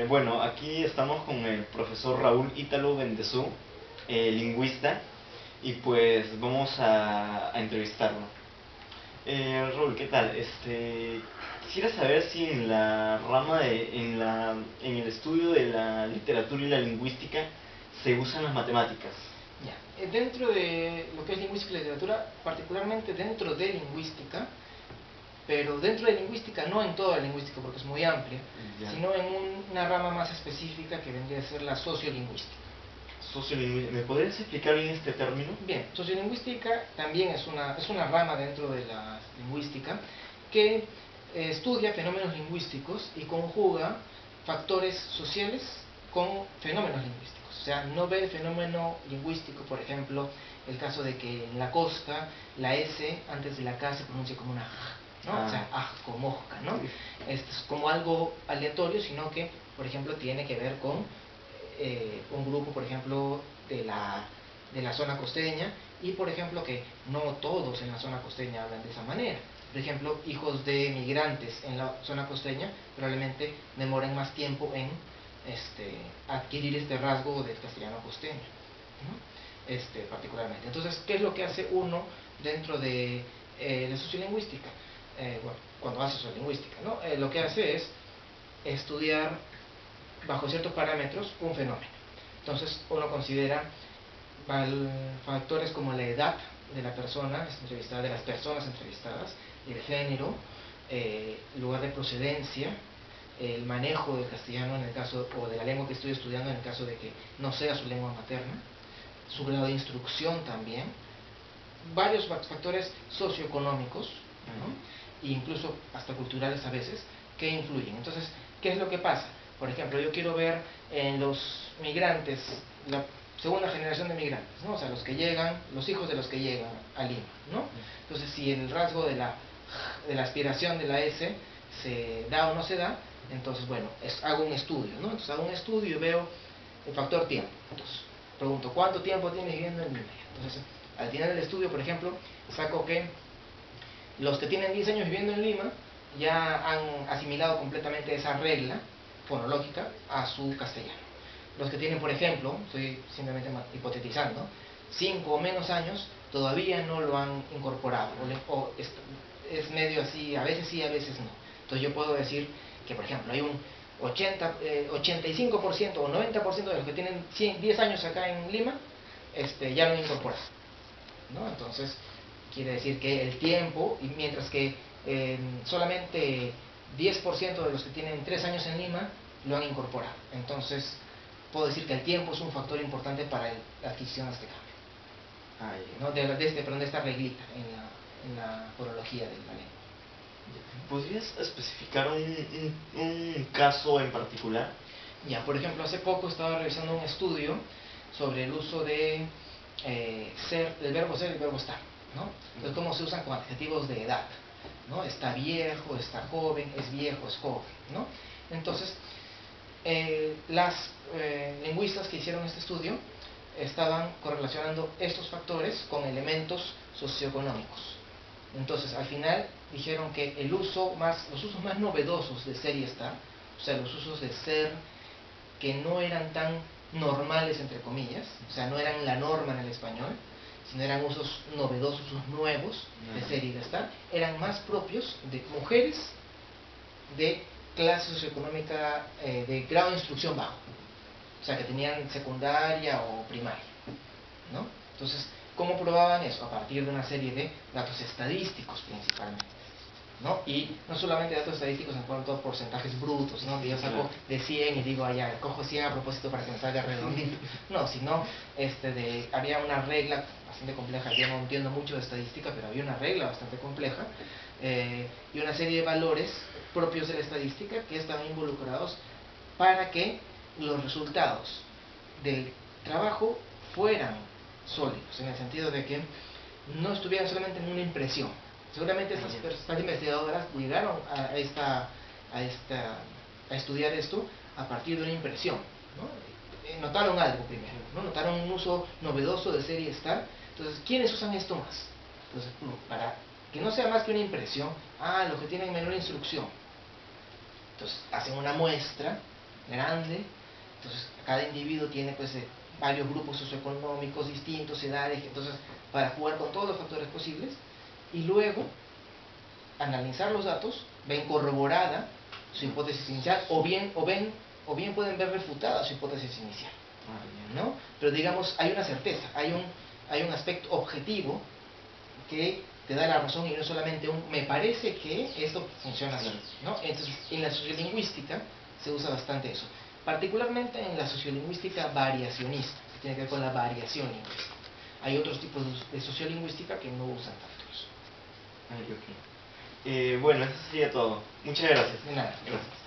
Bueno, aquí estamos con el profesor Raúl Ítalo Bendezú, lingüista, y pues vamos a entrevistarlo. Raúl, ¿qué tal? Quisiera saber si en la rama en el estudio de la literatura y la lingüística se usan las matemáticas. Ya. Dentro de lo que es lingüística y literatura, particularmente dentro de lingüística, pero dentro de lingüística, no en toda la lingüística porque es muy amplia, Ya. sino en una rama más específica que vendría a ser la sociolingüística. ¿Me podrías explicar bien este término? Bien, sociolingüística también es una rama dentro de la lingüística que estudia fenómenos lingüísticos y conjuga factores sociales con fenómenos lingüísticos. O sea, no ve el fenómeno lingüístico, por ejemplo, el caso de que en la costa la S antes de la K se pronuncia como una J, ¿no? O sea, como mosca, ¿no? Esto es como algo aleatorio, sino que, por ejemplo, tiene que ver con un grupo, por ejemplo, de la zona costeña, y por ejemplo que no todos en la zona costeña hablan de esa manera. Por ejemplo, hijos de migrantes en la zona costeña probablemente demoren más tiempo en adquirir este rasgo del castellano costeño, ¿no? Particularmente. Entonces, ¿qué es lo que hace uno dentro de la sociolingüística? Bueno, cuando hace sociolingüística, ¿no? Lo que hace es estudiar bajo ciertos parámetros un fenómeno. Entonces uno considera factores como la edad de la persona entrevistada, de las personas entrevistadas, el género, lugar de procedencia, el manejo del castellano en el caso, o de la lengua que estoy estudiando en el caso de que no sea su lengua materna, su grado de instrucción también, varios factores socioeconómicos, ¿no? E incluso hasta culturales a veces, que influyen. Entonces, ¿qué es lo que pasa? Por ejemplo, yo quiero ver en los migrantes, la segunda generación de migrantes, ¿no? O sea, los hijos de los que llegan a Lima, ¿no? Entonces, si el rasgo de la aspiración de la S se da o no se da, entonces, bueno, hago un estudio, ¿no? Entonces hago un estudio y veo el factor tiempo. Entonces, pregunto, ¿cuánto tiempo tienes viviendo en Lima? Entonces, al final del estudio, por ejemplo, saco que los que tienen 10 años viviendo en Lima ya han asimilado completamente esa regla fonológica a su castellano. Los que tienen, por ejemplo, estoy simplemente hipotetizando, 5 o menos años todavía no lo han incorporado, o es medio así, a veces sí, a veces no. Entonces yo puedo decir que, por ejemplo, hay un 85% o 90% de los que tienen 10 años acá en Lima ya lo han incorporado, ¿no? Entonces quiere decir que el tiempo, y mientras que solamente 10% de los que tienen 3 años en Lima lo han incorporado. Entonces puedo decir que el tiempo es un factor importante para la adquisición de este cambio, ¿no? de esta reglita en la fonología de la lengua. ¿Podrías especificar un caso en particular? Ya, por ejemplo, hace poco estaba revisando un estudio sobre el uso de del verbo ser y el verbo estar, ¿no? Entonces, cómo se usan con adjetivos de edad, ¿no? Está viejo, está joven, es viejo, es joven, ¿no? Entonces, las lingüistas que hicieron este estudio estaban correlacionando estos factores con elementos socioeconómicos. Entonces, al final dijeron que los usos más novedosos de ser y estar, o sea, los usos de ser que no eran tan normales, entre comillas, o sea, no eran la norma en el español, sino eran usos novedosos, usos nuevos de ser y de estar, eran más propios de mujeres de clase socioeconómica de grado de instrucción bajo, o sea, que tenían secundaria o primaria, ¿no? Entonces, ¿cómo probaban eso? A partir de una serie de datos estadísticos principalmente, ¿no? Y no solamente datos estadísticos en cuanto a porcentajes brutos, ¿no? Que yo saco de 100 y digo, ya, cojo 100 a propósito para que me salga redondito. No, sino, había una regla bastante compleja. Yo no entiendo mucho de estadística, pero había una regla bastante compleja y una serie de valores propios de la estadística que estaban involucrados para que los resultados del trabajo fueran sólidos, en el sentido de que no estuvieran solamente en una impresión. Seguramente estas investigadoras llegaron a estudiar esto a partir de una impresión, ¿no? Notaron algo primero, ¿no? Notaron un uso novedoso de ser y estar. Entonces, ¿quiénes usan esto más? Entonces, para que no sea más que una impresión, los que tienen menor instrucción. Entonces, hacen una muestra grande. Entonces, cada individuo tiene pues varios grupos socioeconómicos distintos, edades, entonces, para jugar con todos los factores posibles, y luego analizar los datos, ven corroborada su hipótesis inicial, o bien pueden ver refutada su hipótesis inicial, ¿no? Pero digamos, hay una certeza, hay un aspecto objetivo que te da la razón, y no solamente me parece que esto funciona así, ¿no? Entonces, en la sociolingüística se usa bastante eso, particularmente en la sociolingüística variacionista, que tiene que ver con la variación lingüística. Hay otros tipos de sociolingüística que no usan tanto eso. Bueno, eso sería todo. Muchas gracias. De nada. Gracias.